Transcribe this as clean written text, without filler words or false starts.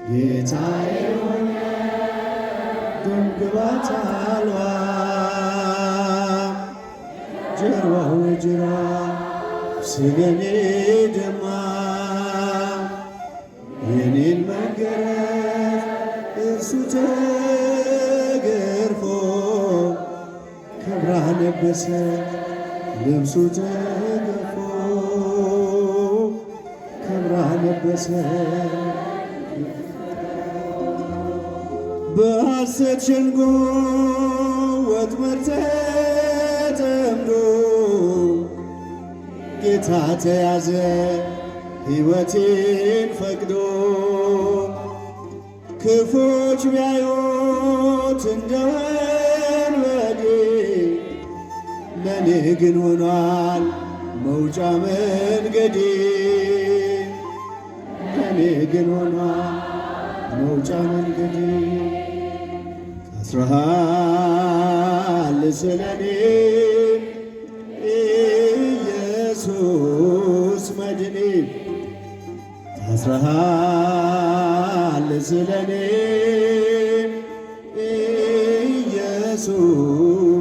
ጌታዬ ሆነ ደምግባት አልባ ጀርባው ጅራፍ ስለኔ ደማ የኔን መገረፍ እርሱ ተገርፎ ከብርሃን ለበሰ ልብሱ ተገፎ ከብርሃን ለበሰ በሐሰት ሸንጎ ወጥመድ ተጠምዶ ጌታ ተያዘ ሕይወቴን ፈቅዶ ክፎች ቢያዩት እንደ ወንበዴ ለኔ ግን ሆኗል መውጫ መንገዴ ለኔ ግን ሆኗል መውጫ መንገዴ ታስረሃል ስለኔ ኢየሱስ መድኔ ታስረሃል ስለኔ ኢየሱስ